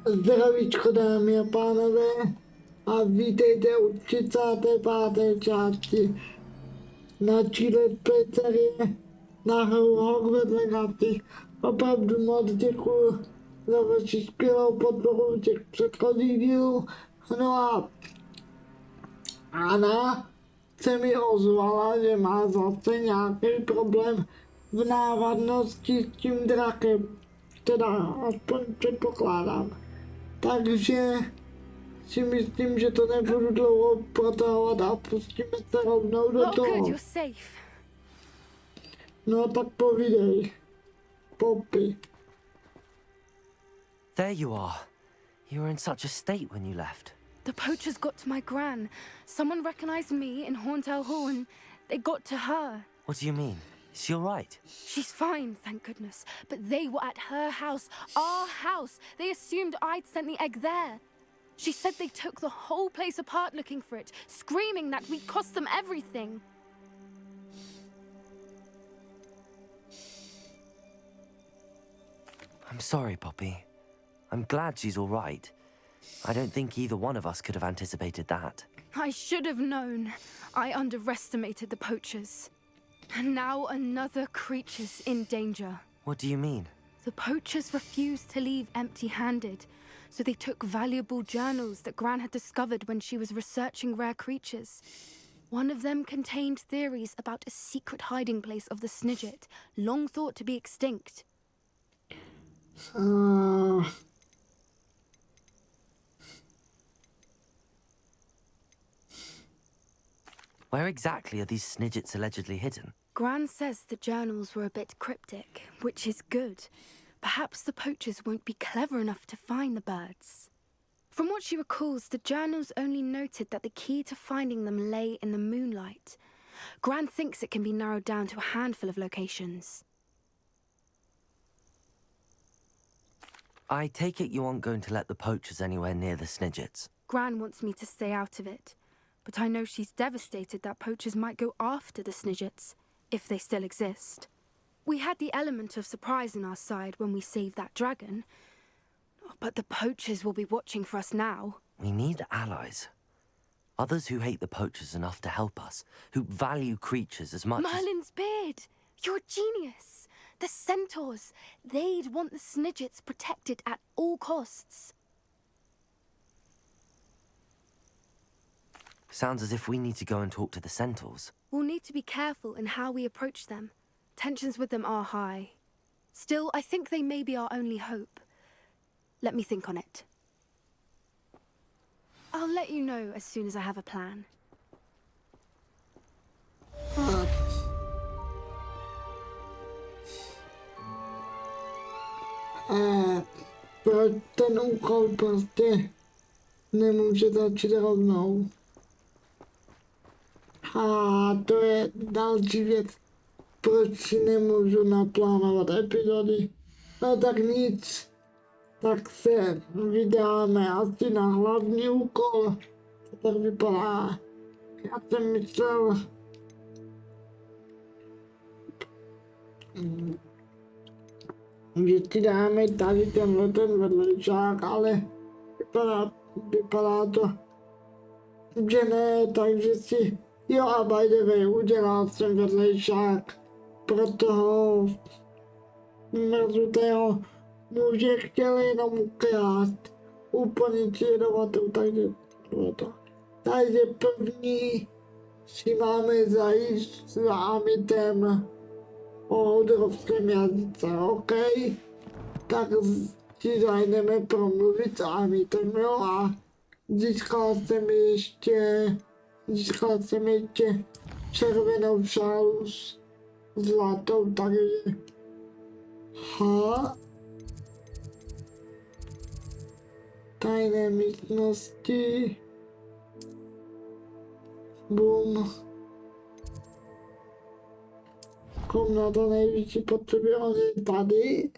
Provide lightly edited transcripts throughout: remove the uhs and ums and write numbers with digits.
Zdravíčko, dámy a pánové, a vítejte u 35. části naší let's play série na hru Hogwarts Legacy. Opravdu moc děkuju za vaši skvělou podporu těch předchozích dílů. No a Anna se mi ozvala, že má zase nějaký problém v návadnosti s tím drakem. Teda aspoň předpokládám. Takže si myslím, že to nebudu dlouho protahovat a pustíme se rovnou do toho. No tak povídej, Poppy. There you are. You were in such a state when you left. The poachers got to my gran. Someone recognized me in Horntail Hall and they got to her. What do you mean? Is she all right? She's fine, thank goodness. But they were at her house, our house. They assumed I'd sent the egg there. She said they took the whole place apart looking for it, screaming that we'd cost them everything. I'm sorry, Poppy. I'm glad she's all right. I don't think either one of us could have anticipated that. I should have known. I underestimated the poachers. And now another creature's in danger. What do you mean? The poachers refused to leave empty-handed, so they took valuable journals that Gran had discovered when she was researching rare creatures. One of them contained theories about a secret hiding place of the Snidget, long thought to be extinct. Where exactly are these Snidgets allegedly hidden? Gran says the journals were a bit cryptic, which is good. Perhaps the poachers won't be clever enough to find the birds. From what she recalls, the journals only noted that the key to finding them lay in the moonlight. Gran thinks it can be narrowed down to a handful of locations. I take it you aren't going to let the poachers anywhere near the Snidgets. Gran wants me to stay out of it, but I know she's devastated that poachers might go after the Snidgets, if they still exist. We had the element of surprise on our side when we saved that dragon, but the poachers will be watching for us now. We need allies. Others who hate the poachers enough to help us, who value creatures as much Merlin's beard! You're a genius! The centaurs! They'd want the Snidgets protected at all costs. Sounds as if we need to go and talk to the centaurs. We'll need to be careful in how we approach them. Tensions with them are high. Still, I think they may be our only hope. Let me think on it. I'll let you know as soon as I have a plan. Ten úkol prostě nemůže začít rovnou. A to je další věc, proč si nemůžu naplánovat epizody. No tak nic, tak se vydáme asi na hlavní úkol. To tak vypadá. Já jsem myslel, že si dáme tady ten vedlejšák, ale vypadá to, že ne, takže si, jo a by the way, udělal jsem vedlejšák pro toho mrzutého muže, chtěl jenom ukrást úplně jedovatou, takže to. Takže první si máme zajít s Amitem o hodrovském jazyce, OK? Tak si zajdeme promluvit s Amitem, jo, a získal jsem ještě červenou šálu s zlatou, takže tajné místnosti, boom. Komnata největší potřeby, on je tady.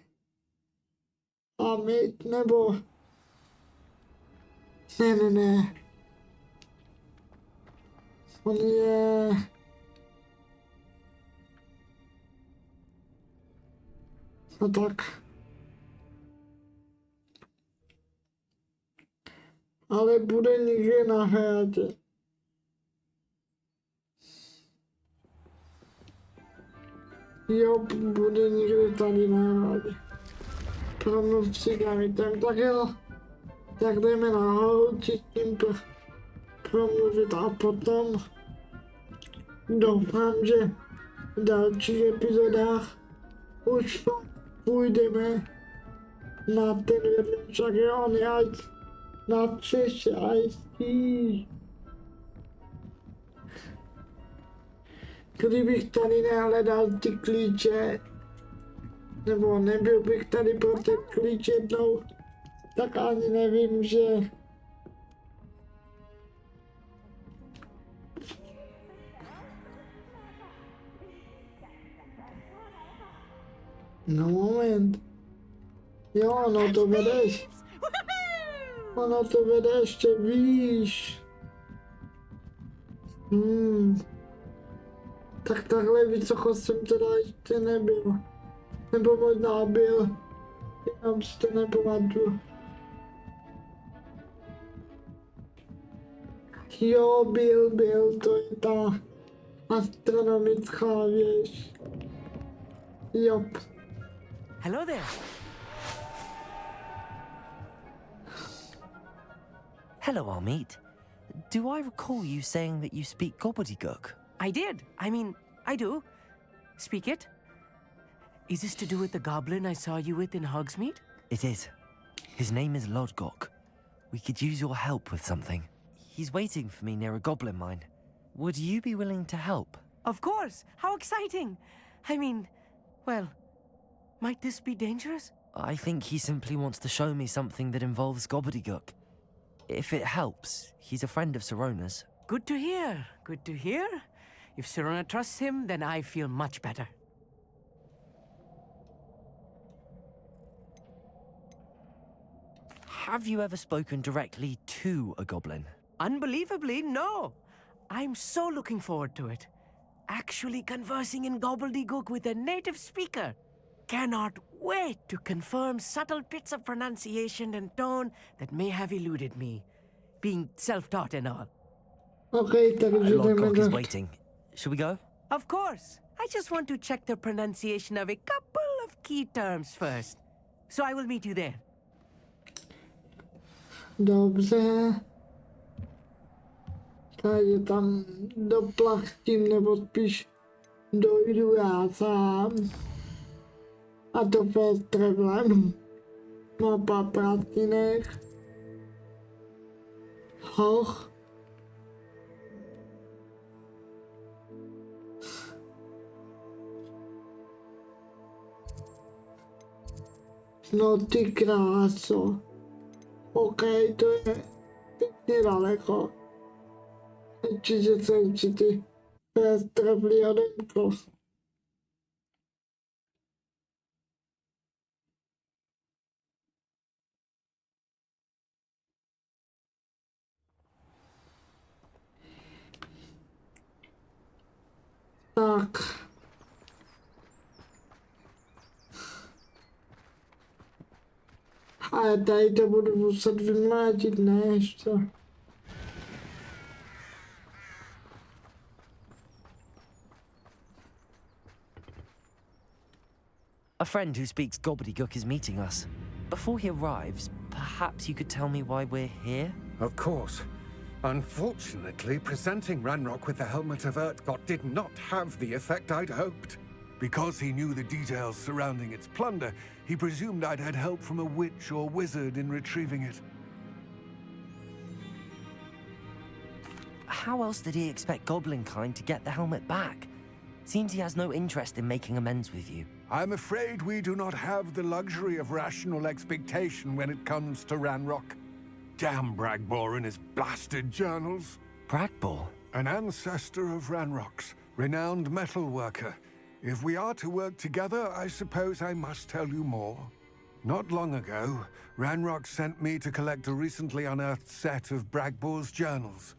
A my, nebo... Ne. On je... No tak. ale bude někde na hradě. Jo, bude někde tady na hradě. Promluv s cigaritem, tak jo. Tak jdeme nahoru, tím promluvit a potom doufám, že v dalších epizodách už půjdeme na ten vedlejšak, jo, on je na Češi a jistý. Kdybych tady nehledal ty klíče, nebo nebyl bych tady pro ten klíč jednou, tak ani nevím, že no moment. Jo, ono to vedeš. Ono to vede ještě výš. Tak takhle vysoko jsem teda ještě nebyl. Nebo možná byl. Jenom si to nepamatuju. Jo, byl, to je ta astronomická věž. Jop. Hello there. Hello, Amit. Do I recall you saying that you speak gobbledygook? I did. I mean, I do. Speak it. Is this to do with the goblin I saw you with in Hogsmeade? It is. His name is Lodgok. We could use your help with something. He's waiting for me near a goblin mine. Would you be willing to help? Of course. How exciting. I mean, well, might this be dangerous? I think he simply wants to show me something that involves gobbledygook. If it helps, he's a friend of Sirona's. Good to hear. Good to hear. If Sirona trusts him, then I feel much better. Have you ever spoken directly to a goblin? Unbelievably, no. I'm so looking forward to it. Actually conversing in gobbledygook with a native speaker. Cannot wait to confirm subtle bits of pronunciation and tone that may have eluded me, being self-taught and all. Okay, takže Lodgok is jdeme. waiting. Shall we go? Of course. I just want to check the pronunciation of a couple of key terms first. So I will meet you there. Dobře. Takže tam doplachtím, nebo spíš dojdu já sám. A to fast travelem. Mapa prácinek. Hoch. No ty kráso. OK, to je pěkně daleko. Určitě se určitě fast travely odemklo. Tak. Ale tady to budu muset vymlátit, ne ještě. A friend who speaks gobbledygook is meeting us. Before he arrives, perhaps you could tell me why we're here? Of course. Unfortunately, presenting Ranrock with the Helmet of Urtkot did not have the effect I'd hoped. Because he knew the details surrounding its plunder, he presumed I'd had help from a witch or wizard in retrieving it. How else did he expect Goblinkind to get the helmet back? Seems he has no interest in making amends with you. I'm afraid we do not have the luxury of rational expectation when it comes to Ranrock. Damn Bragbor and his blasted journals. Bragbor? An ancestor of Ranrock's, renowned metalworker. If we are to work together, I suppose I must tell you more. Not long ago, Ranrock sent me to collect a recently unearthed set of Bragbor's journals.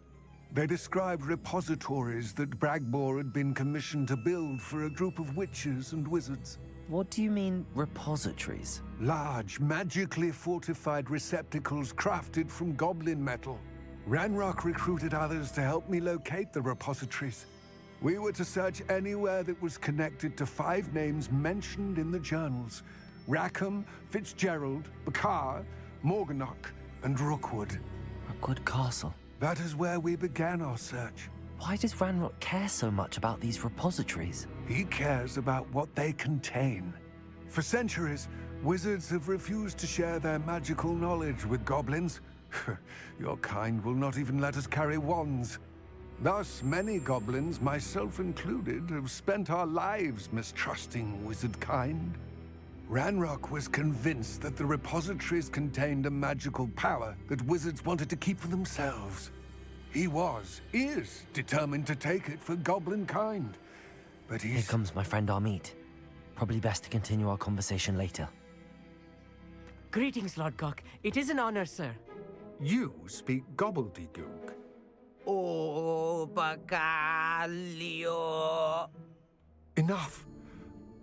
They described repositories that Bragbor had been commissioned to build for a group of witches and wizards. What do you mean, repositories? Large, magically fortified receptacles crafted from goblin metal. Ranrock recruited others to help me locate the repositories. We were to search anywhere that was connected to 5 names mentioned in the journals: Rackham, Fitzgerald, Bakar, Morganach, and Rookwood. Rookwood Castle. That is where we began our search. Why does Ranrock care so much about these repositories? He cares about what they contain. For centuries, wizards have refused to share their magical knowledge with goblins. Your kind will not even let us carry wands. Thus, many goblins, myself included, have spent our lives mistrusting wizard kind. Ranrock was convinced that the repositories contained a magical power that wizards wanted to keep for themselves. He is determined to take it for goblin kind. But Here he's... comes my friend Amit. Probably best to continue our conversation later. Greetings, Lord Gok. It is an honor, sir. You speak gobbledygook. Oh, Bacalio. Enough.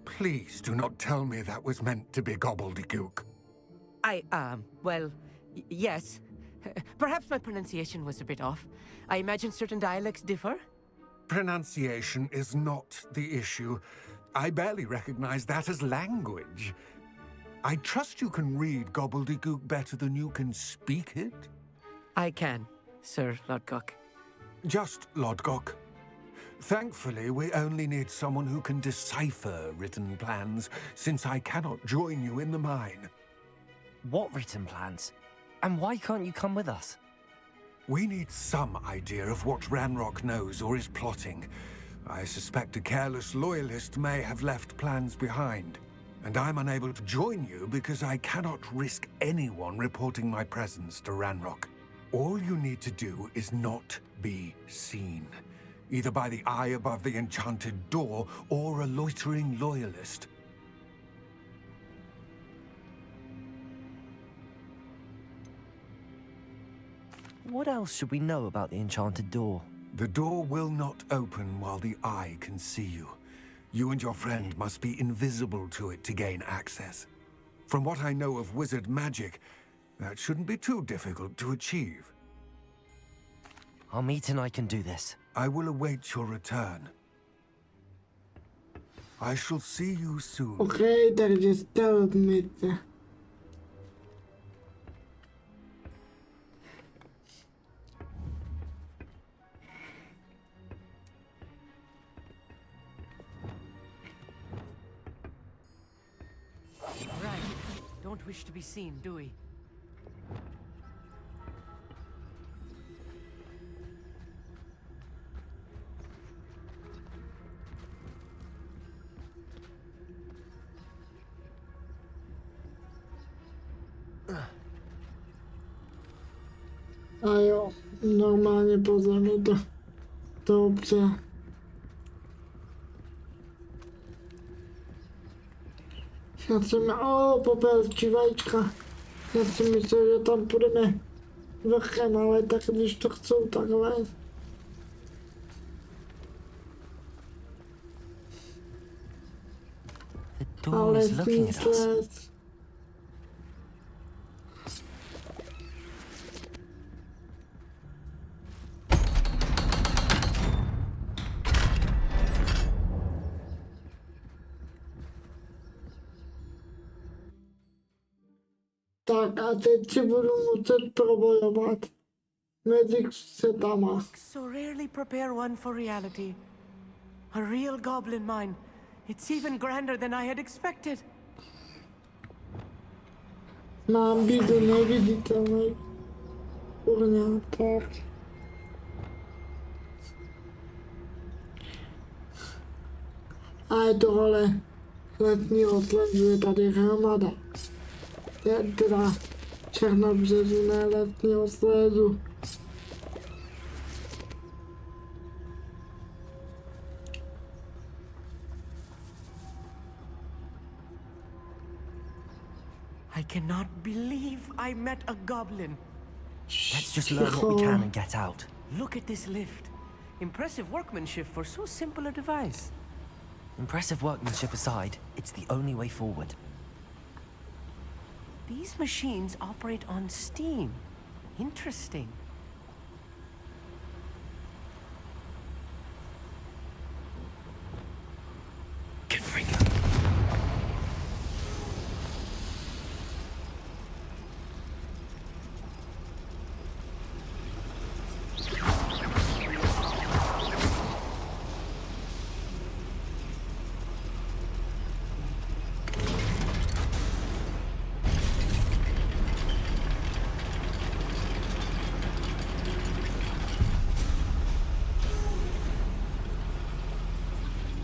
Please do not tell me that was meant to be gobbledygook. Well, yes. Perhaps my pronunciation was a bit off. I imagine certain dialects differ. Pronunciation is not the issue. I barely recognize that as language. I trust you can read gobbledygook better than you can speak it. I can, Sir Lord Gok. Just Lodgok. Thankfully, we only need someone who can decipher written plans, since I cannot join you in the mine. What written plans? And why can't you come with us? We need some idea of what Ranrock knows or is plotting. I suspect a careless loyalist may have left plans behind. And I'm unable to join you because I cannot risk anyone reporting my presence to Ranrock. All you need to do is not be seen, either by the eye above the enchanted door or a loitering loyalist. What else should we know about the enchanted door? The door will not open while the eye can see you. You and your friend must be invisible to it to gain access. From what I know of wizard magic, that shouldn't be too difficult to achieve. Amit and I can do this. I will await your return. I shall see you soon. Okej, takže stavebnice. Right. Don't wish to be seen, do we? A jo, normálně po zemi to dobře. Já jsem, popelčí vajíčka. Já si myslel, že tam půjdeme vrchem, ale tak když to chcou takhle. The door Ale is looking at us. smysl. Tak a teď si budu muset probojovat mezi setama. So rarely prepare one for reality. A real goblin mine. It's even grander than I had expected. Mám být neviditelný. Kurňa, tak. A je tohle letního sledu, je tady hromada. Je teda černobřežné letního sledu. I cannot believe I met a goblin. Let's just learn what we can and get out. Look at this lift. Impressive workmanship for so simple a device. Impressive workmanship aside, it's the only way forward. These machines operate on steam. Interesting. Good freak.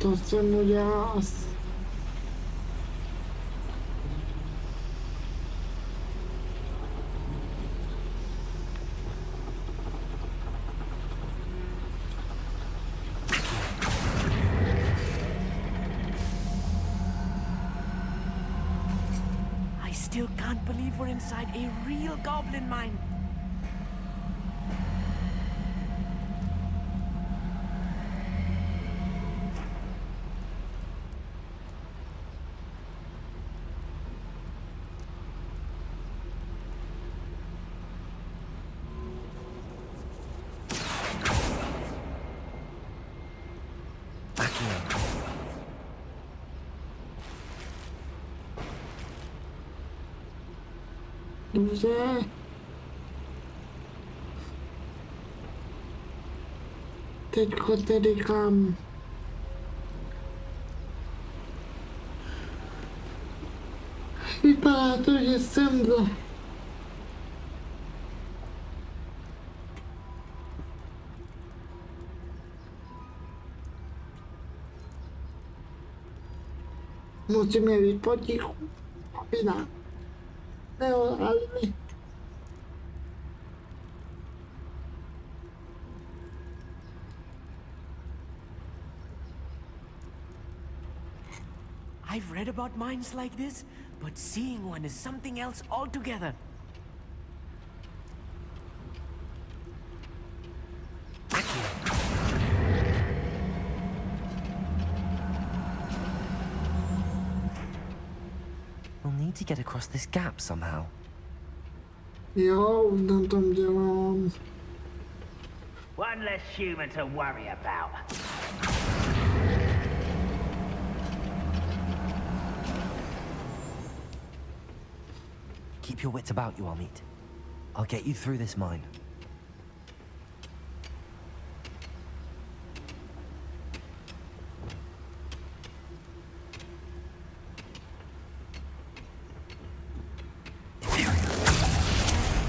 To jsem udělal asi. I still can't believe we're inside a real goblin mine. Dobře. Teďko tedy kam? Vypadá to, že jsem zle. Musíme jít potichu, aby nám neodhalili. I've read about mines like this, but seeing one is something else altogether. We'll need to get across this gap somehow. Jo, už na tom dělám. One less human to worry about. Keep your wits about you, Amit. I'll get you through this mine.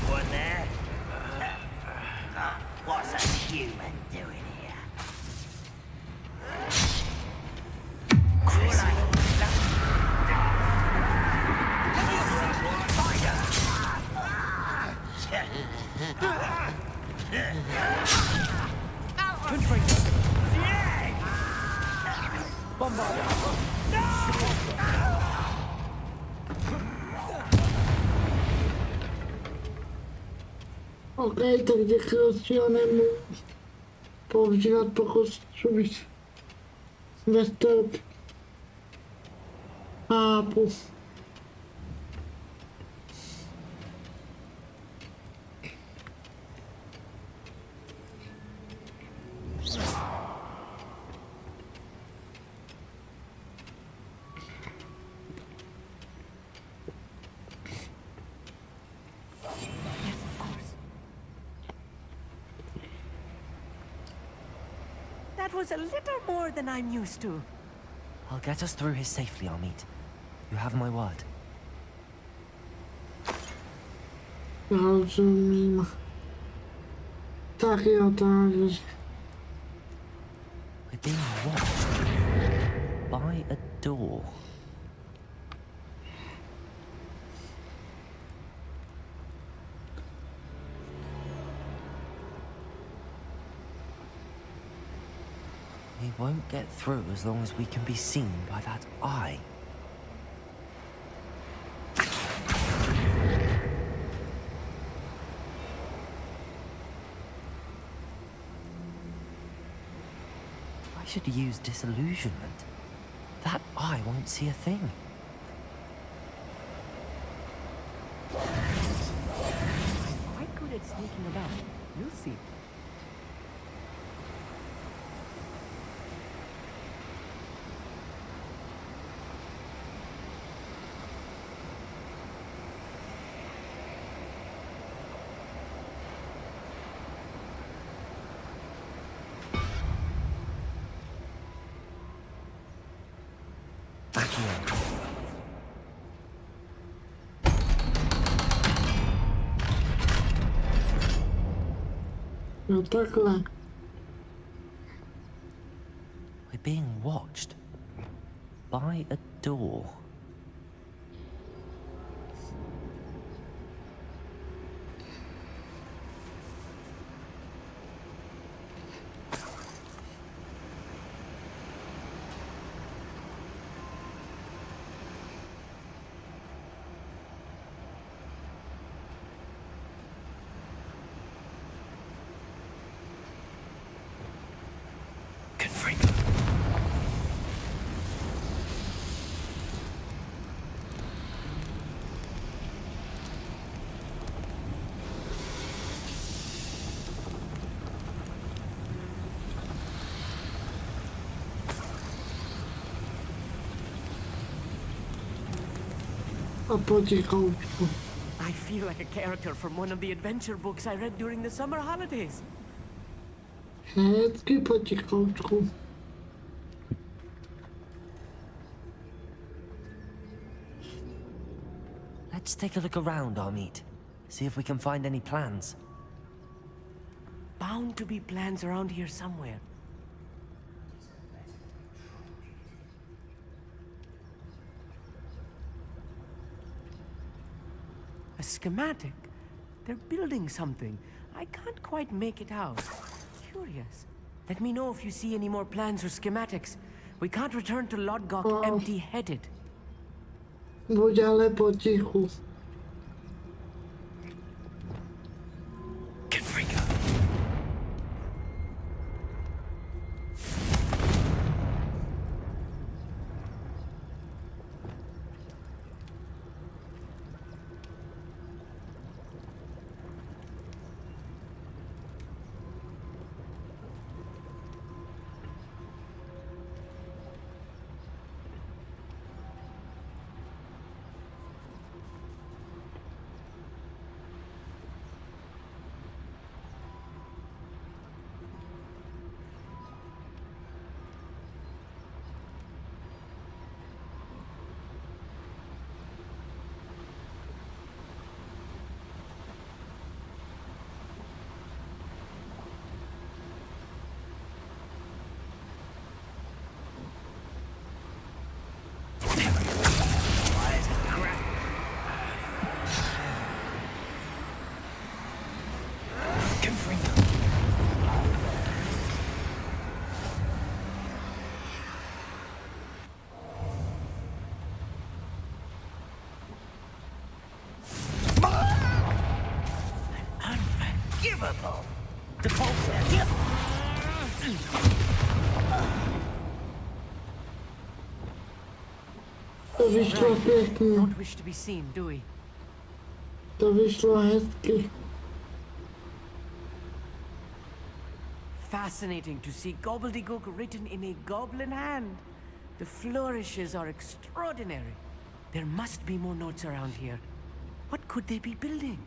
One there? What's a human doing here? OK, takže chvíli nemůžu používat, pokud bych nestoupil. Chápu. That was a little more than I'm used to. I'll get us through here safely, Amit. You have my word. Rozumím. Tak jo, takže. We're being watched by a door. We won't get through as long as we can be seen by that eye. I should use disillusionment. I won't see a thing. I'm quite good at sneaking about. You'll see. Back here. No takhle. We're being watched by a door. A potichoučku. I feel like a character from one of the adventure books I read during the summer holidays. Hezky potichoučku. Let's take a look around, Amit. See if we can find any plans. Bound to be plans around here somewhere. A schematic? They're building something. I can't quite make it out. Curious. Let me know if you see any more plans or schematics. We can't return to Lodgok empty-headed. Buď ale potichu. To vyšlo pěkně. Don't wish to be seen, do we? To vyšlo hezky. Fascinating to see gobbledygook written in a goblin hand. The flourishes are extraordinary. There must be more notes around here. What could they be building?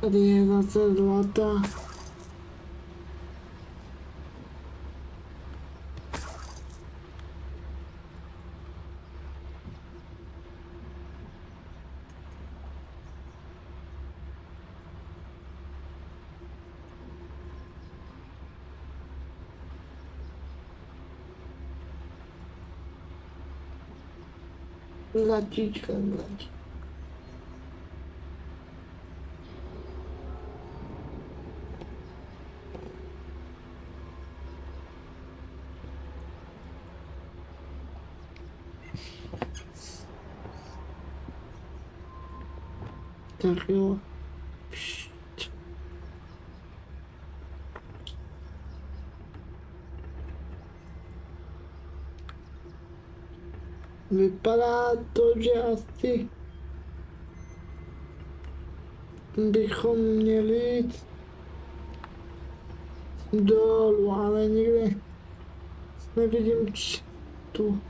Tady je zase zlata. Zlatíčka, zlatíčka. Tak jo. Pšt. Vypadá to, že asi bychom měli jít dolů, ale nikde nevidím tu.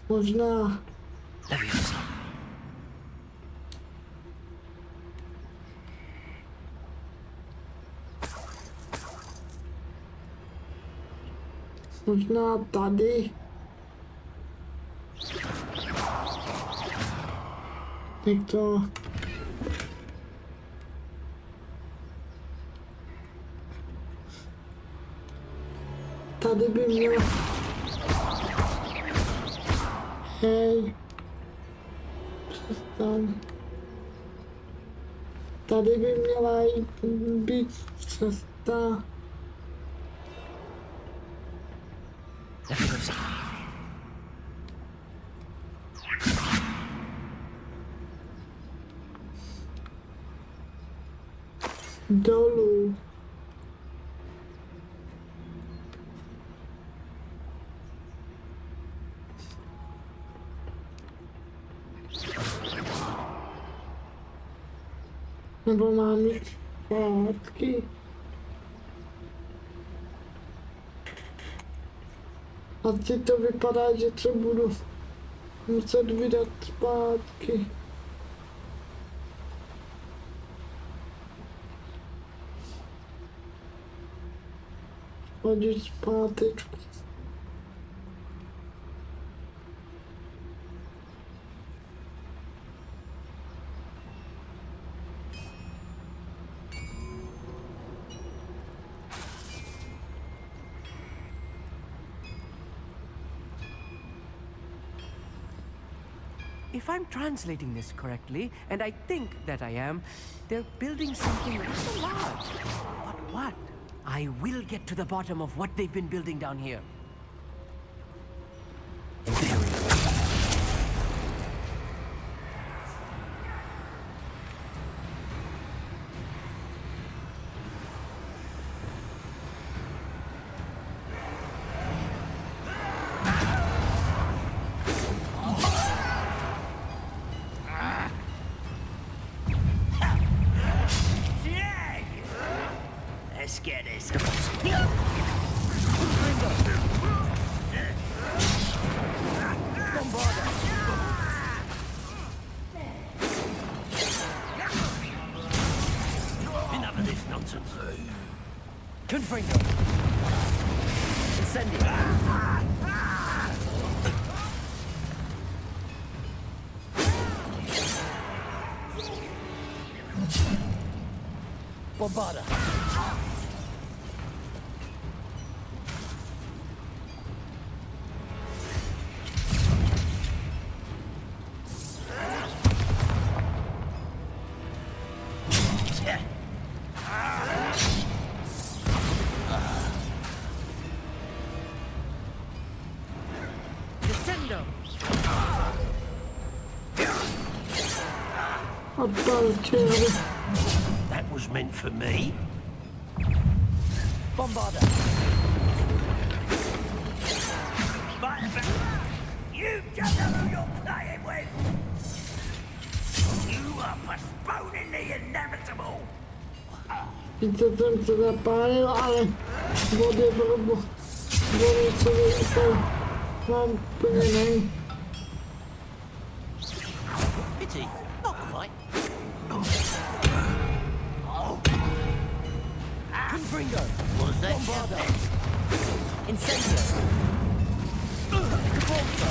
Možná Leviosa. možná tady. Jak to? Tady by měl... Hej. Přestaň. Tady by měla být cesta. Leviosa. Dolů. Nebo mám jít zpátky. Asi to vypadá, že se budu muset vydat zpátky. Hodit zpátečku. If I'm translating this correctly, and I think that I am, they're building something rather large. But what? I will get to the bottom of what they've been building down here. Let's get this. Enough of this nonsense. Confringo. Incendio. Bombarda. Descendo! That was meant for me. Bombarda. Right back. You just know who you're playing with. You are postponing the inevitable. Sice jsem se zapálil, ale vody se vyjistou. Mám úplně nej. Pity, not quite. Confringo. Was that Bombarda. Incendio. Cabolso.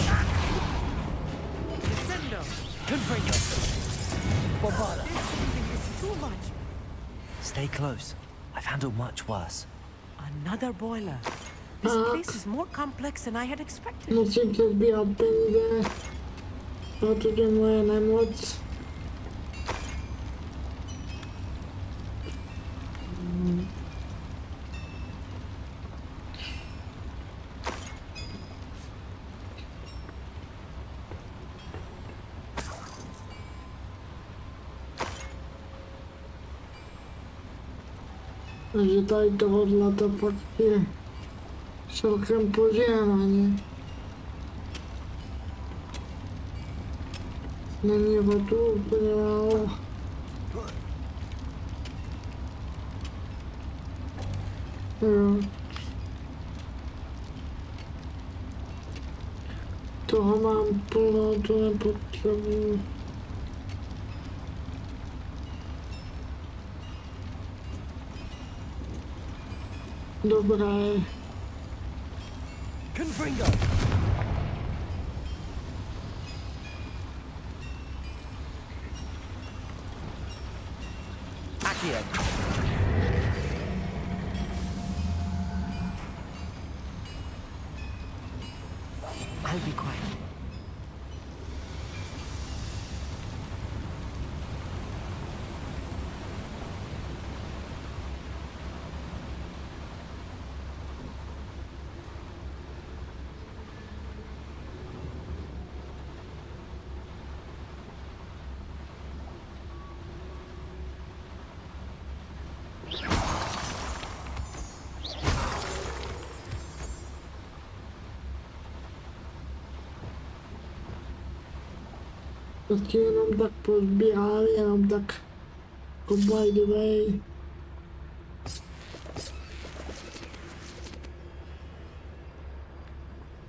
Descendo! Confringo. Bombarda. This is too much. Stay close. I've handled much worse. Another boiler. This place is more complex than I had expected. Musím se sbírat peníze, protože moje nemoc. Takže tady tohohle to pak je celkem požehnaně. Není ho tu úplně málo. Jo. Toho mám plno, to nepotřebuji. Dobré. Confringo! Accio. I'll be quiet. Prostě jenom tak pozbírali, jenom tak by the way.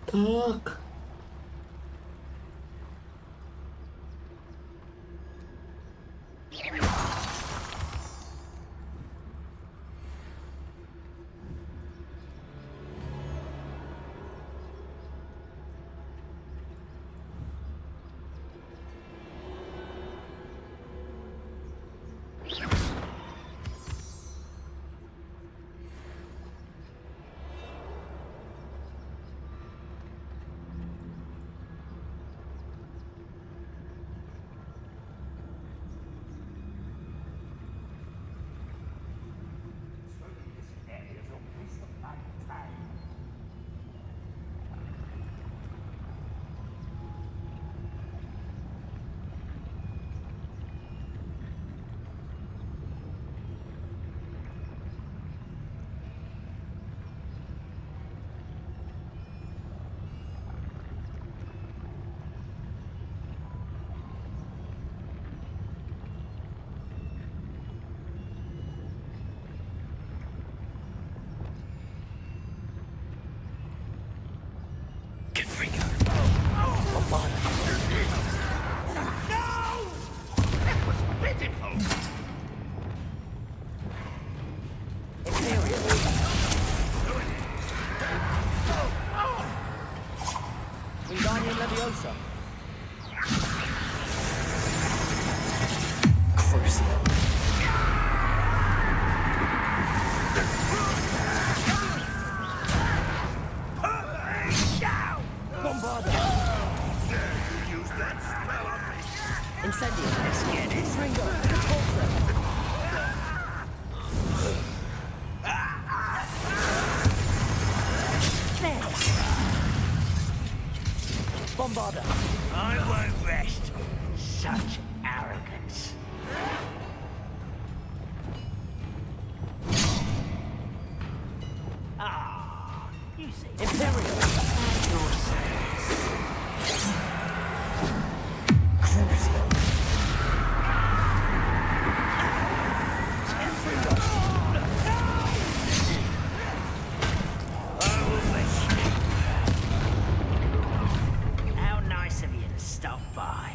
Tak. I won't rest. Such arrogance. Ah, you see. Imperial. At your service. Crucial. I will miss you. How nice of you to stop by.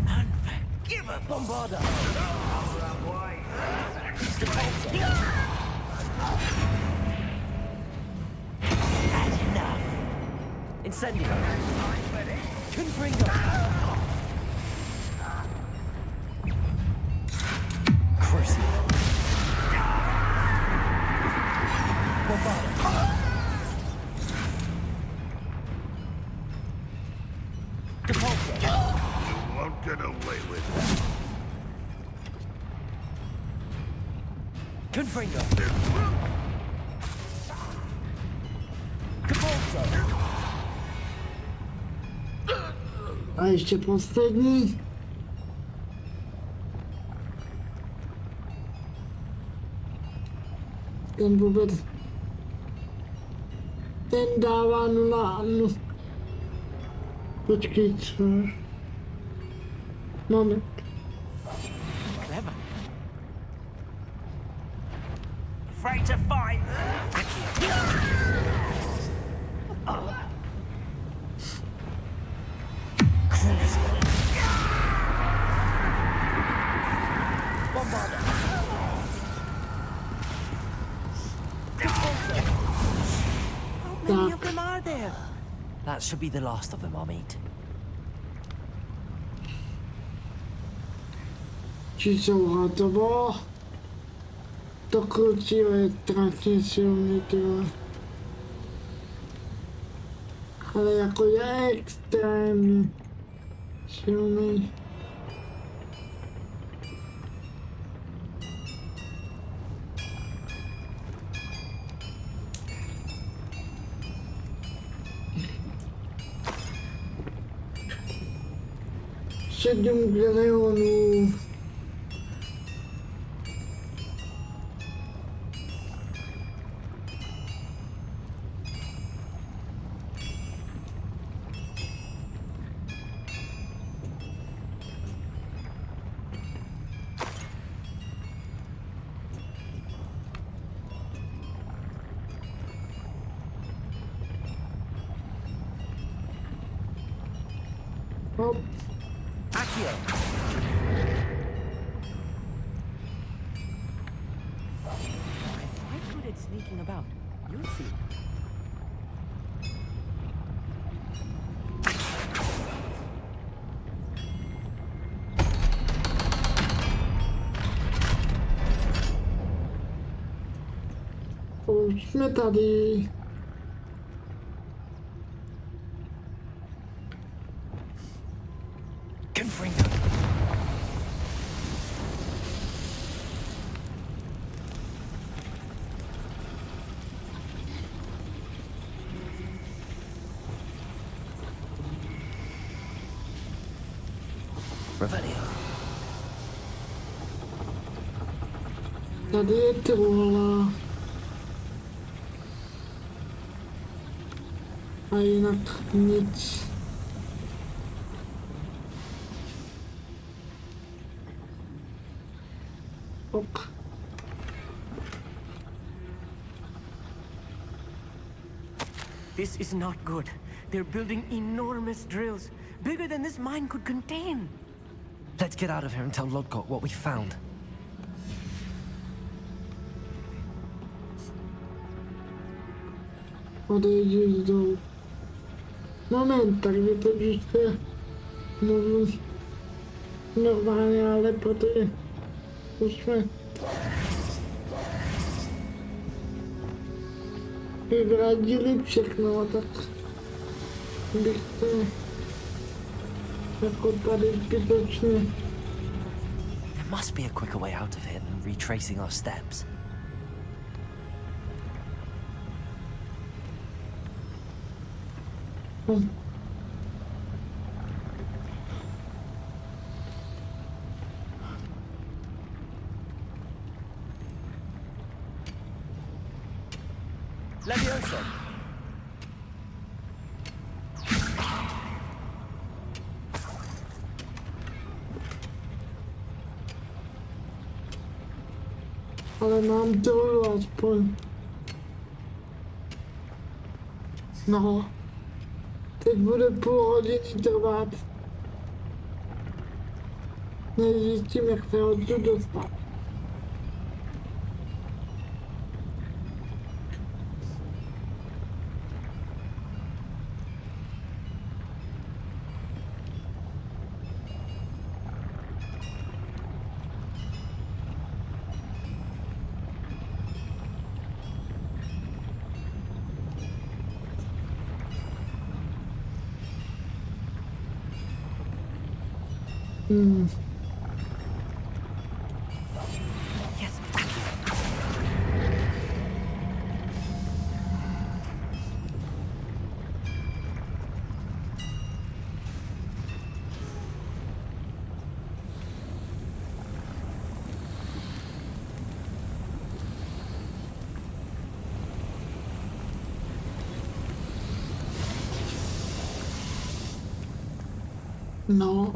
Unforgivable. Bombarda. Away. Had enough. Incendio. Confringo. Crucial. Bombarda. Repulsor. You won't get away with it. Confringo. Repulsor. A ještě poslední. ten vůbec, ten dává 0. Počkej, co? Moment. Clever. Afraid to fight? How many of them are there? That should be the last of them I'll meet. Ci jsou hotovo. To krucivo je strašně silný, ty vole. Ale jako je extrémně silný. Sedm milionů. Hop. Accio. Quite good at sneaking about. You'll see. Už jsme tady. Confringo. Revelio. Tady je truhla. A jinak nic. Ok. This is not good. They're building enormous drills, bigger than this mine could contain. Let's get out of here and tell Lodgok what we found. Odejdi dolů. Moment, tak vypadí se mluvím normálně, ale protože už jsme vyvradili všechno, tak bych to jako tady zbytečně. There must be a quicker way out of here than retracing our steps. Levioso. Ale mám to aspoň. No. Teď bude půl hodiny trvat. Než zjistím, jak se odsud dostat. Yes. No.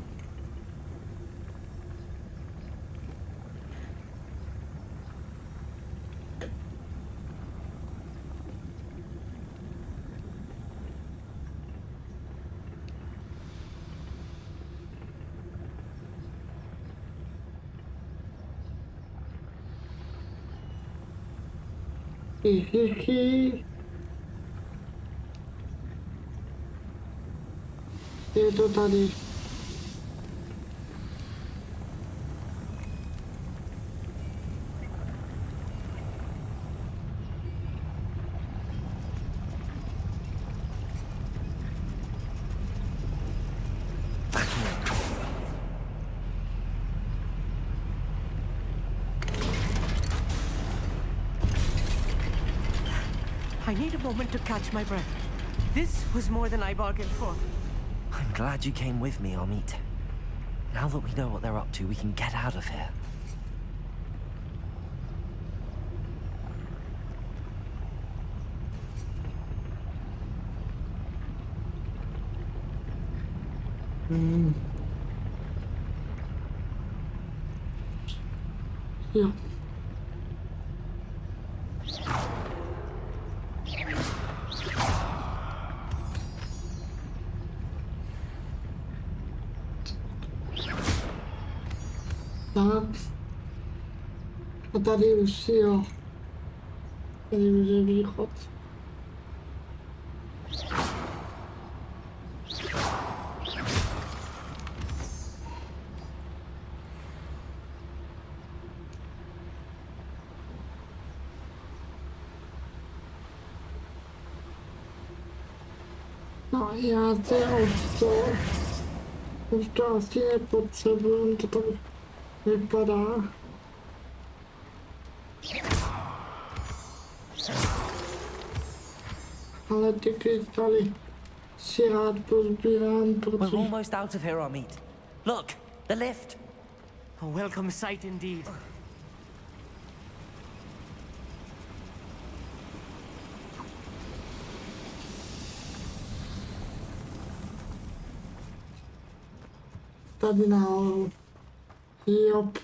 Hihihi. Je to tady. I need a moment to catch my breath. This was more than I bargained for. I'm glad you came with me, Amit. Now that we know what they're up to, we can get out of here. Jo. Tak. A tady už jo. Tady už je východ. No, já se už to asi nepotřebuju, to tam vypadá. Ale ty krystaly si rád pozbírám, We're protože almost out of here, Amit. Look, the lift. A welcome sight indeed. tady nahoru. Jop.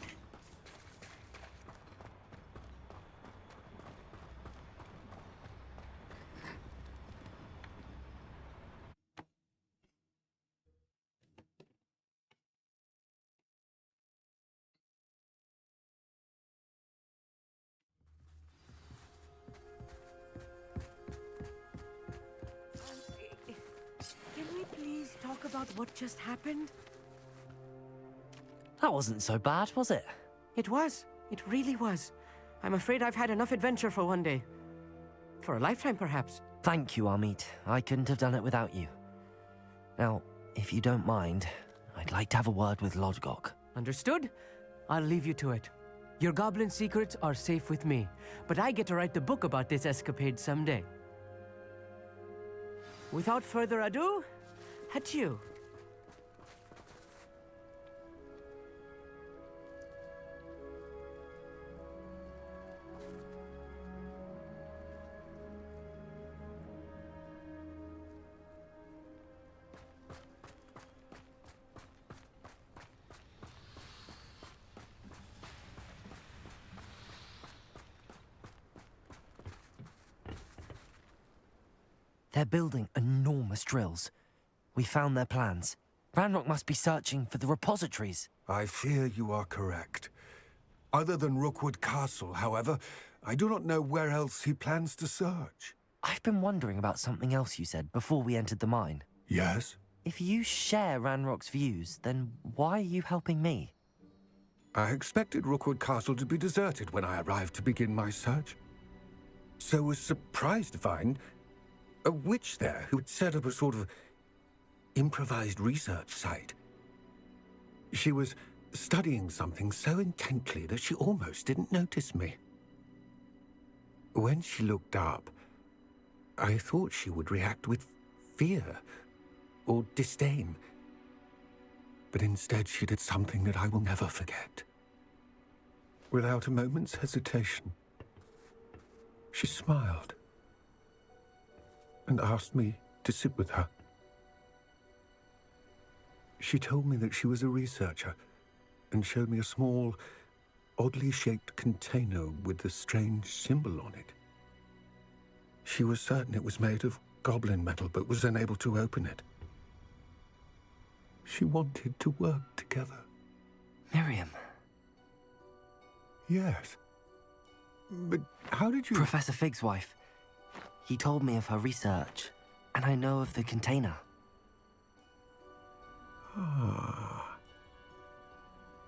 Can we please talk about what just happened? That wasn't so bad, was it? It was. It really was. I'm afraid I've had enough adventure for one day. For a lifetime, perhaps. Thank you, Amit. I couldn't have done it without you. Now, if you don't mind, I'd like to have a word with Lodgok. Understood? I'll leave you to it. Your goblin secrets are safe with me, but I get to write the book about this escapade someday. Without further ado, adieu. They're building enormous drills. We found their plans. Ranrock must be searching for the repositories. I fear you are correct. Other than Rookwood Castle, however, I do not know where else he plans to search. I've been wondering about something else you said before we entered the mine. Yes? If you share Ranrock's views, then why are you helping me? I expected Rookwood Castle to be deserted when I arrived to begin my search. So was surprised to find a witch there who had set up a sort of improvised research site. She was studying something so intently that she almost didn't notice me. When she looked up, I thought she would react with fear or disdain. But instead she did something that I will never forget. Without a moment's hesitation, she smiled and asked me to sit with her. She told me that she was a researcher and showed me a small, oddly shaped container with a strange symbol on it. She was certain it was made of goblin metal, but was unable to open it. She wanted to work together. Miriam. Yes. But how did you... Professor Fig's wife. He told me of her research, and I know of the container.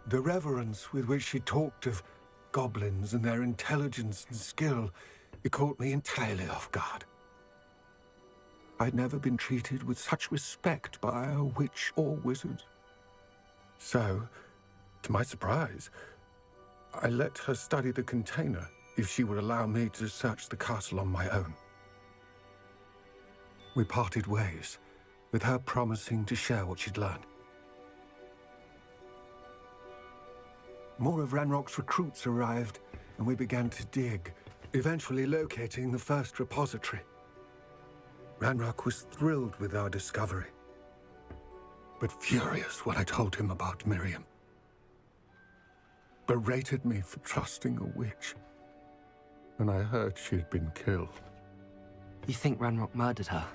The reverence with which she talked of goblins and their intelligence and skill, it caught me entirely off guard. I'd never been treated with such respect by a witch or wizard. So, to my surprise, I let her study the container if she would allow me to search the castle on my own. We parted ways, with her promising to share what she'd learned. More of Ranrock's recruits arrived, and we began to dig, eventually locating the first repository. Ranrock was thrilled with our discovery, but furious when I told him about Miriam. Berated me for trusting a witch, and I heard she'd been killed. You think Ranrock murdered her?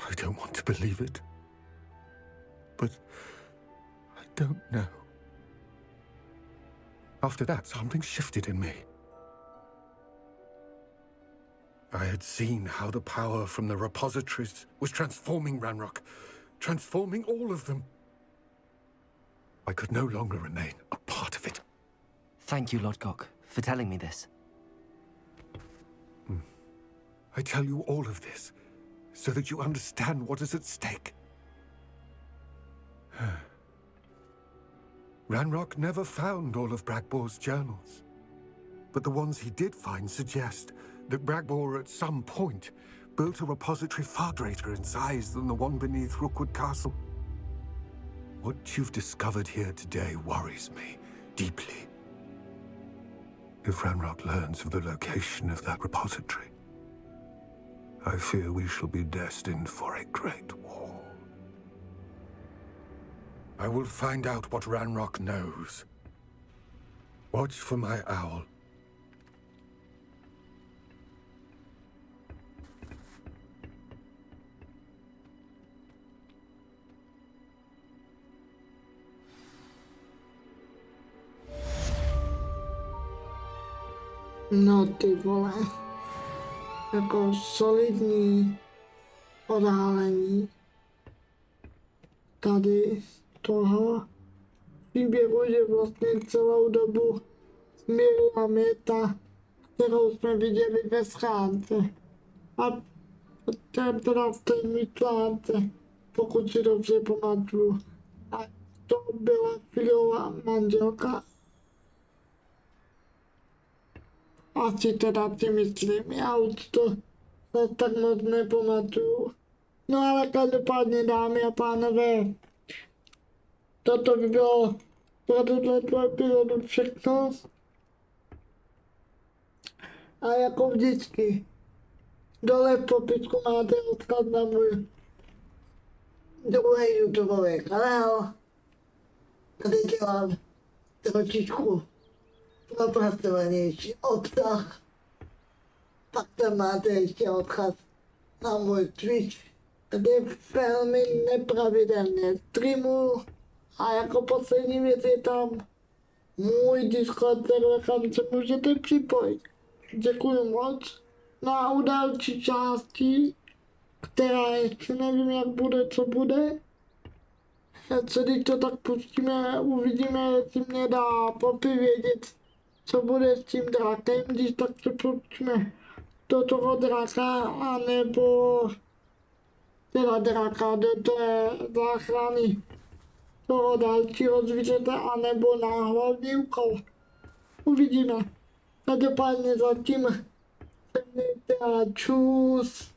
I don't want to believe it, but I don't know. After that, something shifted in me. I had seen how the power from the repositories was transforming Ranrock, transforming all of them. I could no longer remain a part of it. Thank you, Lodgok, for telling me this. I tell you all of this so that you understand what is at stake. Ranrock never found all of Bragbor's journals, but the ones he did find suggest that Bragbor at some point built a repository far greater in size than the one beneath Rookwood Castle. What you've discovered here today worries me deeply. If Ranrock learns of the location of that repository, I fear we shall be destined for a great war. I will find out what Ranrock knows. Watch for my owl. No ty vole. Jako solidní odhalení tady toho příběhu, že vlastně celou dobu Miriam je ta, kterou jsme viděli ve schránce. A teda v té myšlánce, pokud si dobře pamatuju. A to byla Filová manželka. Asi teda si myslím, já už to tak moc nepamatuju. No ale každopádně, dámy a pánové, toto by bylo pro tuto epizodu všechno. A jako vždycky, dole v popisku máte odkaz na můj druhý YouTubeový kanál, kde dělám trošičku propracovanější obsah. Pak tam máte ještě odkaz na můj Twitch, kde velmi nepravidelně streamuju. A jako poslední věc je tam můj Discord server, kam se můžete připojit. Děkuji moc. No a u další části, která ještě nevím, jak bude, co bude. Co když to tak pustíme, uvidíme, jestli mě dá Poppy vědět, co bude s tím drakem, když tak se pustíme do toho draka, anebo teda draka, do té záchrany toho dalšího zvířete, anebo na hlavní úkol. Uvidíme. Každopádně zatím se mějte a čus.